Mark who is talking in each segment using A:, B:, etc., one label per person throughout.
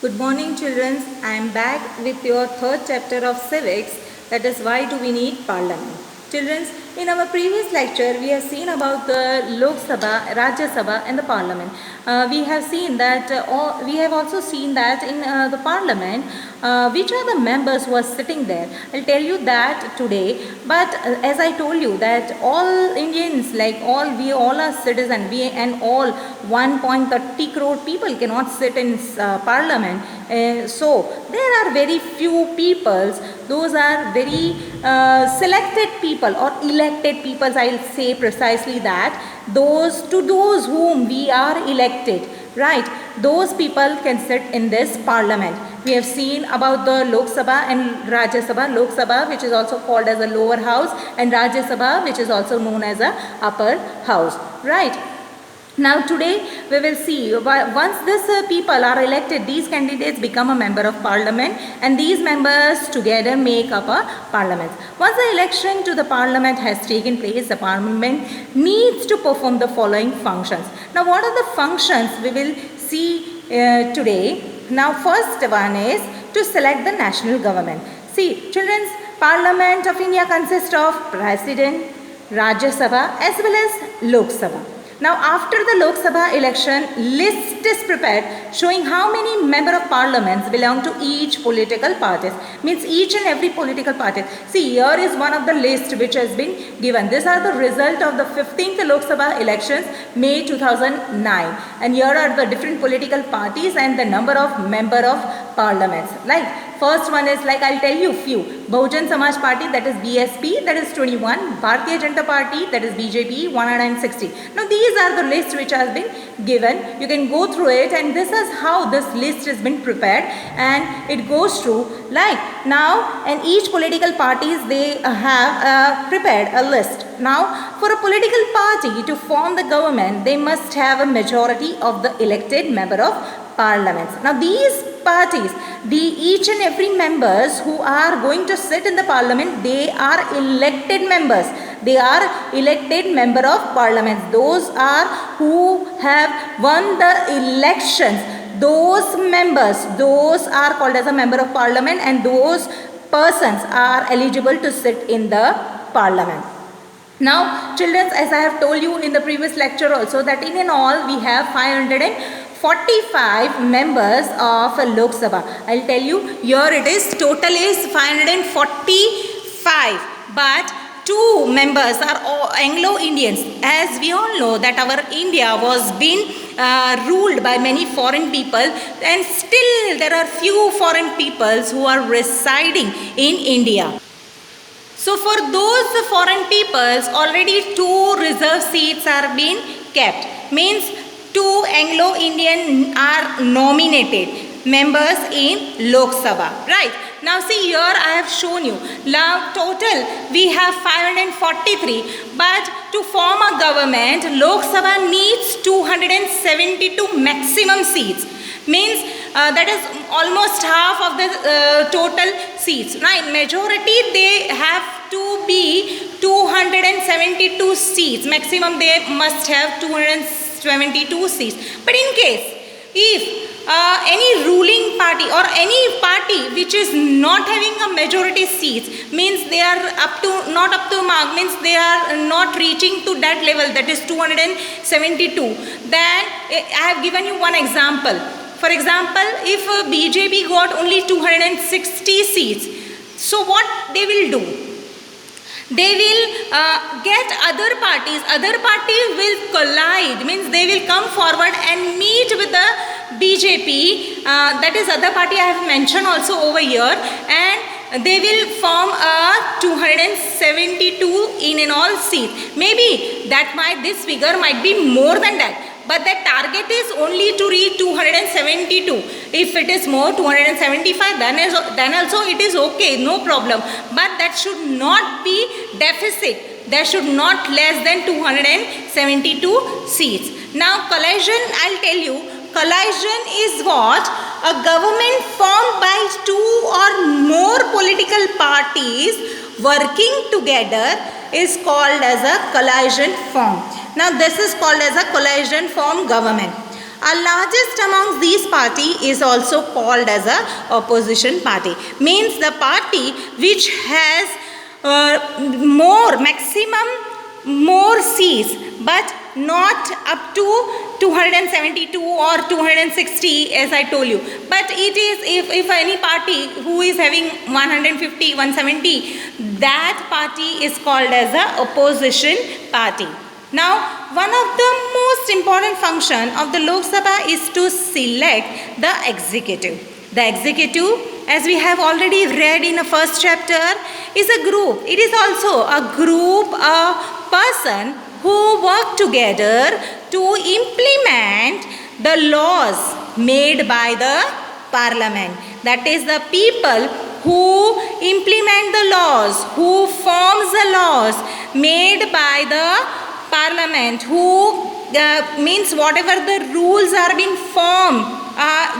A: Good morning, children. I am back with your third chapter of civics, that is, why do we need parliament? Children, in our previous lecture, we have seen about the Lok Sabha, Rajya Sabha, and the parliament. We have seen that, we have also seen that in the parliament, which are the members who are sitting there. I'll tell you that today. But as I told you that all Indians, we all are citizens, and all 1.30 crore people cannot sit in parliament. So there are very few peoples. Those are very selected people or elected peoples. I'll say precisely that. Those whom we are elected, right? Those people can sit in this parliament. We have seen about the Lok Sabha and Rajya Sabha. Lok Sabha, which is also called as a lower house, and Rajya Sabha, which is also known as a upper house, right? Now today we will see, once these people are elected, these candidates become a member of parliament, and these members together make up a parliament. Once the election to the parliament has taken place, the parliament needs to perform the following functions. Now what are the functions we will see today? Now first one is to select the national government. See, children's Parliament of India consists of President, Rajya Sabha as well as Lok Sabha. Now after the Lok Sabha election, list is prepared showing how many member of parliaments belong to each political party. Means each and every political party. See, here is one of the list which has been given. These are the result of the 15th Lok Sabha elections, May 2009. And here are the different political parties and the number of member of parliaments. First one is, I'll tell you few. Bahujan Samaj Party, that is BSP, that is 21. Bharatiya Janata Party, that is BJP, 160. Now these are the lists which has been given. You can go through it, and this is how this list has been prepared, and it goes through now, and each political parties, they have prepared a list. Now for a political party to form the government, they must have a majority of the elected member of parliaments. Now these parties, each and every members who are going to sit in the parliament, they are elected members. They are elected member of parliaments. Those are who have won the elections. Those members, those are called as a member of parliament, and those persons are eligible to sit in the parliament. Now children, as I have told you in the previous lecture also, that in all we have 545 members of Lok Sabha. I'll tell you, here it is, total is 545, but 2 members are all Anglo-Indians. As we all know that our India was being ruled by many foreign people, and still there are few foreign peoples who are residing in India. So for those foreign peoples, already 2 reserve seats are being kept. Means 2 Anglo-Indian are nominated members in Lok Sabha, right? Now see, here I have shown you. Now total we have 543, but to form a government, Lok Sabha needs 272 maximum seats. Means that is almost half of the total seats. Right? Majority, they have to be 272 seats. Maximum they must have 272 seats. But in case if any ruling party or any party which is not having a majority seats, means they are not up to mark, means they are not reaching to that level, that is 272, then I have given you one example. For example, if BJP got only 260 seats, so what they will do? They will get other parties will collide, means they will come forward and meet with the BJP, that is other party I have mentioned also over here, and they will form a 272 in all seats. Maybe this figure might be more than that, but the target is only to reach 272. If it is more, 275, then also it is okay, no problem. But that should not be deficit. There should not less than 272 seats. Now coalition, I'll tell you, coalition is what? A government formed by 2 or more political parties working together is called as a coalition form. Now this is called as a coalition form government. A largest amongst these party is also called as a opposition party. Means the party which has more seats, but not up to 272 or 260 as I told you. But it is if any party who is having 150, 170, that party is called as a opposition party. Now, one of the most important function of the Lok Sabha is to select the executive. The executive, as we have already read in the first chapter, is a group. It is also a group, a person who work together to implement the laws made by the parliament. That is the people who implement the laws, who forms the laws made by the parliament, who means whatever the rules are being formed,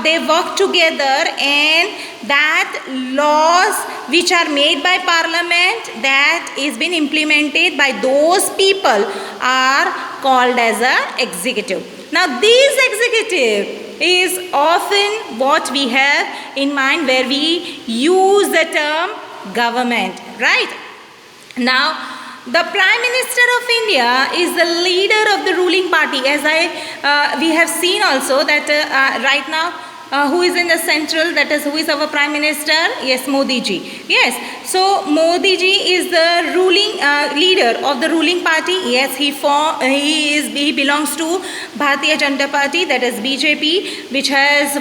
A: they work together, and that laws which are made by parliament that is being implemented by those people are called as a executive. Now this executive is often what we have in mind where we use the term government, right? Now the Prime Minister of India is the leader of the ruling party, as we have seen also that right now who is in the central, that is who is our Prime Minister? Yes, Modi ji. Yes, so Modi ji is the ruling leader of the ruling party. Yes, he belongs to Bharatiya Janata Party, that is BJP, which has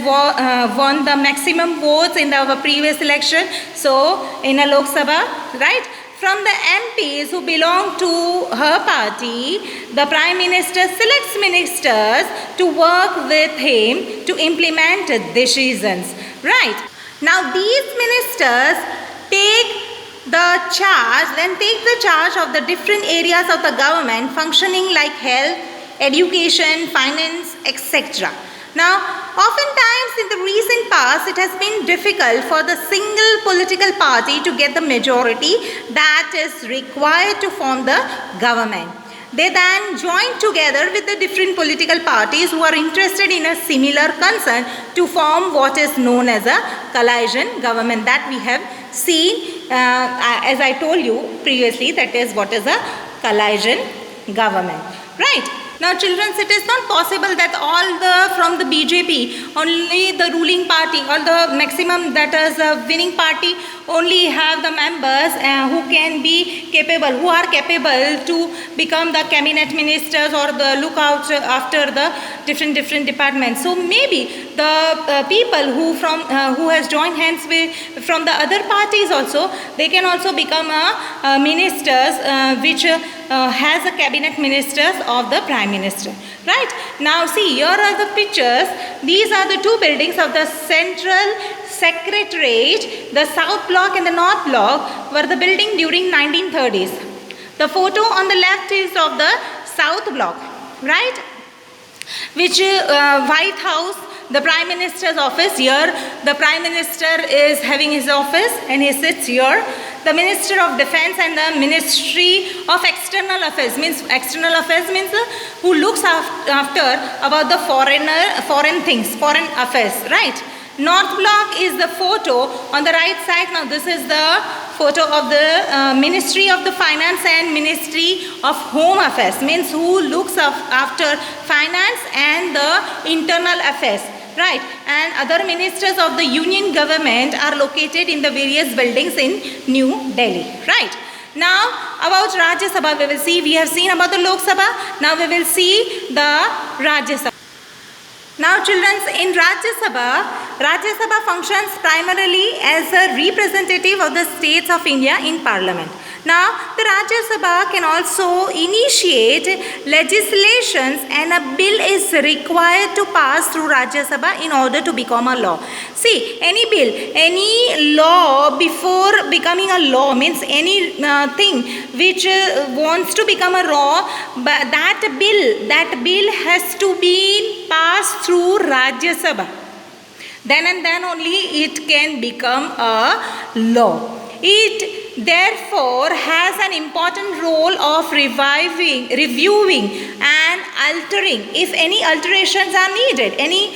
A: won the maximum votes in our previous election. So in a Lok Sabha, right? From the MPs who belong to her party, the Prime Minister selects ministers to work with him to implement decisions. Right. Now these ministers take the charge of the different areas of the government functioning like health, education, finance, etc. Now, oftentimes in the recent past, it has been difficult for the single political party to get the majority that is required to form the government. They then join together with the different political parties who are interested in a similar concern to form what is known as a coalition government that we have seen, as I told you previously, that is what is a coalition government, right? Now children, it is not possible that from the BJP, only the ruling party or the maximum, that is a winning party, only have the members who are capable to become the cabinet ministers or the look out after the different departments. So maybe the people who has joined hands from the other parties also, they can also become ministers which has a cabinet ministers of the Prime Minister. Right? Now see, here are the pictures. These are the two buildings of the Central Secretariat. The South Block and the North Block were the building during 1930s. The photo on the left is of the South Block, right? Which White House, the Prime Minister's office. Here the Prime Minister is having his office and he sits here. The Minister of Defense and the Ministry of External Affairs means who looks after about the foreign things, foreign affairs, right? North Block is the photo on the right side. Now this is the photo of the Ministry of the Finance and Ministry of Home Affairs, means who looks after finance and the internal affairs. Right, and other ministers of the union government are located in the various buildings in New Delhi. Right. Now about Rajya Sabha we will see. We have seen about the Lok Sabha. Now we will see the Rajya Sabha. Now children, in Rajya Sabha functions primarily as a representative of the states of India in Parliament. Now the Rajya Sabha can also initiate legislations, and a bill is required to pass through Rajya Sabha in order to become a law. See, any bill, any law before becoming a law means any thing which wants to become a law, but that bill has to be passed through Rajya Sabha. Then and then only it can become a law. It therefore has an important role of reviewing and altering. If any alterations are needed, any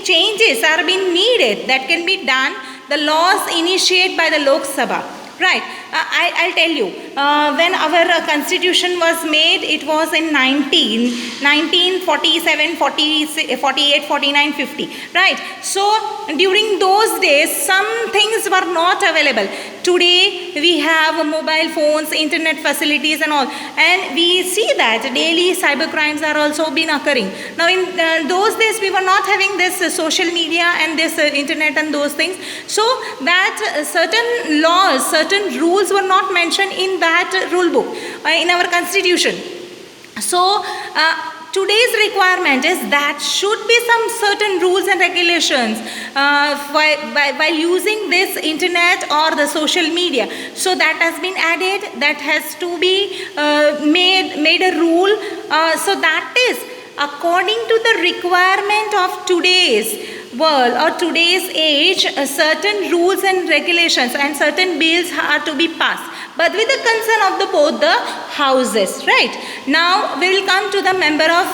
A: changes are being needed that can be done, the laws initiated by the Lok Sabha. Right, I'll tell you, when our constitution was made, it was in 1947, 48, 49, 50, right. So during those days, some things were not available. Today we have mobile phones, internet facilities and all, and we see that daily cyber crimes are also been occurring. Now in those days we were not having this social media and this internet and those things, so that certain laws, certain rules were not mentioned in that rule book, in our constitution. So today's requirement is that should be some certain rules and regulations while using this internet or the social media. So that has been added, that has to be made a rule. So that is according to the requirement of today's world or today's age, certain rules and regulations and certain bills are to be passed, but with the consent of both the houses, right. Now we will come to the member of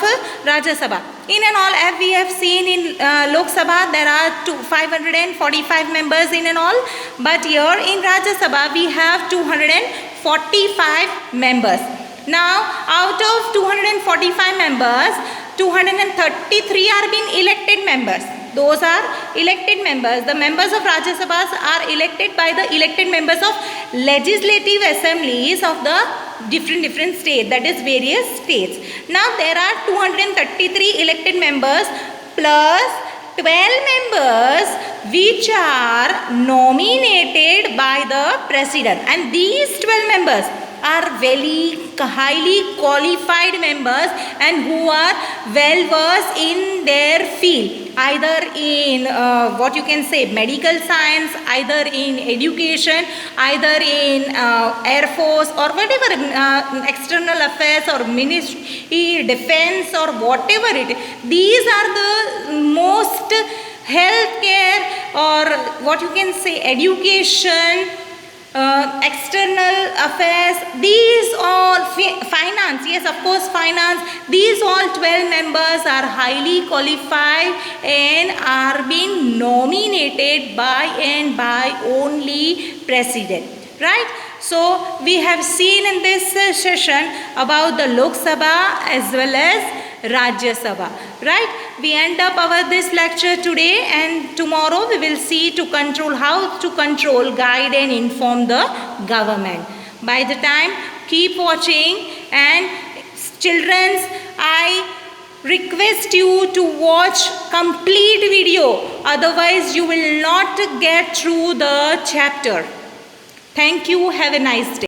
A: Rajya Sabha. In and all, as we have seen in Lok Sabha, there are 545 members in and all, but here in Rajya Sabha we have 245 members. Now out of 245 members, 233 are being elected members. Those are elected members. The members of Rajya Sabhas are elected by the elected members of legislative assemblies of the different states, that is various states. Now there are 233 elected members plus 12 members which are nominated by the president, and these 12 members are very highly qualified members and who are well versed in their field, either in what you can say medical science, either in education, either in air force or whatever, external affairs or ministry, defense or whatever it is. These are the most healthcare or what you can say education, external affairs, these all finance, yes of course finance, these all 12 members are highly qualified and are being nominated by and by only president, right. So we have seen in this session about the Lok Sabha as well as Rajya Sabha, right. We end up this lecture today, and tomorrow we will see to control, how to control, guide and inform the government. By the time, keep watching, and children, I request you to watch complete video, otherwise you will not get through the chapter. Thank you. Have a nice day.